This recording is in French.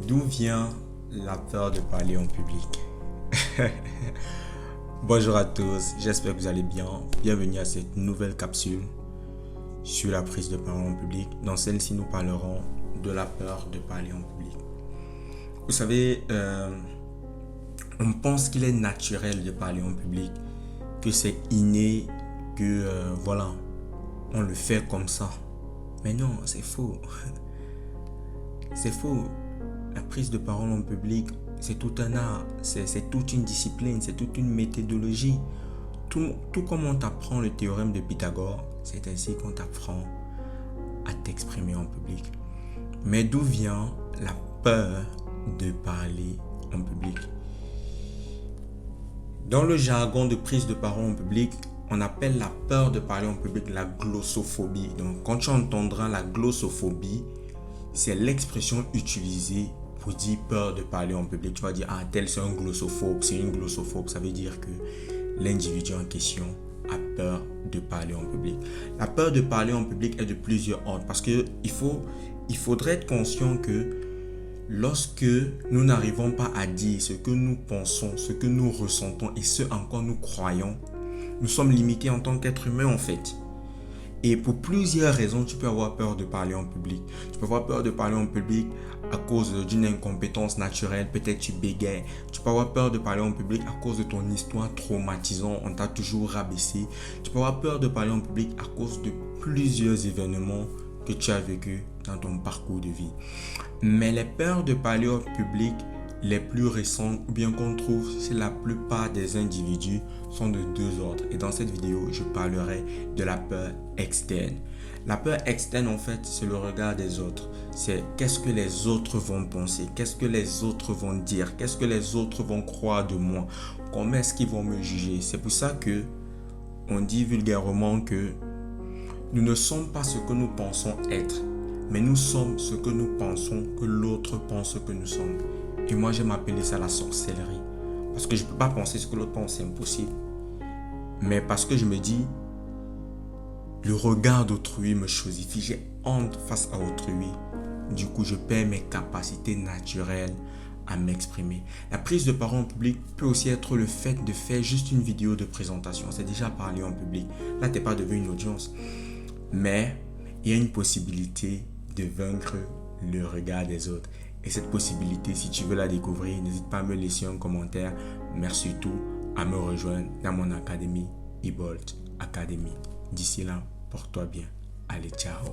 D'où vient la peur de parler en public? Bonjour à tous, j'espère que vous allez bien. Bienvenue à cette nouvelle capsule sur la prise de parole en public. Dans celle-ci, nous parlerons de la peur de parler en public. Vous savez, on pense qu'il est naturel de parler en public, que c'est inné, que voilà, on le fait comme ça. Mais non, c'est faux. C'est faux. La prise de parole en public, c'est tout un art, c'est toute une discipline, c'est toute une méthodologie. Tout comme on t'apprend le théorème de Pythagore, c'est ainsi qu'on t'apprend à t'exprimer en public. Mais d'où vient la peur de parler en public? Dans le jargon de prise de parole en public, on appelle la peur de parler en public la glossophobie. Donc, quand tu entendras la glossophobie, c'est l'expression utilisée pour dire peur de parler en public. Tu vas dire, ah, tel c'est un glossophobe, c'est une glossophobe. Ça veut dire que l'individu en question a peur de parler en public. La peur de parler en public est de plusieurs ordres parce que il faudrait être conscient que lorsque nous n'arrivons pas à dire ce que nous pensons, ce que nous ressentons et ce en quoi nous croyons, nous sommes limités en tant qu'être humain en fait. Et pour plusieurs raisons, tu peux avoir peur de parler en public. Tu peux avoir peur de parler en public à cause d'une incompétence naturelle. Peut-être tu bégayes. Tu peux avoir peur de parler en public à cause de ton histoire traumatisante. On t'a toujours rabaissé. Tu peux avoir peur de parler en public à cause de plusieurs événements que tu as vécu dans ton parcours de vie. Mais les peurs de parler en public les plus récentes ou bien qu'on trouve chez la plupart des individus sont de deux ordres. Et dans cette vidéo, je parlerai de la peur externe. La peur externe, en fait, c'est le regard des autres. C'est qu'est-ce que les autres vont penser, qu'est-ce que les autres vont dire, qu'est-ce que les autres vont croire de moi, comment est-ce qu'ils vont me juger. C'est pour ça que on dit vulgairement que nous ne sommes pas ce que nous pensons être, mais nous sommes ce que nous pensons que l'autre pense que nous sommes. Et moi, j'aime appeler ça la sorcellerie. Parce que je ne peux pas penser ce que l'autre pense, c'est impossible. Mais parce que je me dis, le regard d'autrui me chosifie. J'ai honte face à autrui. Du coup, je perds mes capacités naturelles à m'exprimer. La prise de parole en public peut aussi être le fait de faire juste une vidéo de présentation. C'est déjà parler en public. Là, tu n'es pas devenu une audience. Mais il y a une possibilité de vaincre le regard des autres. Et cette possibilité, si tu veux la découvrir, n'hésite pas à me laisser un commentaire, mais surtout à me rejoindre dans mon académie, Ebolt Academy. D'ici là, porte-toi bien. Allez, ciao.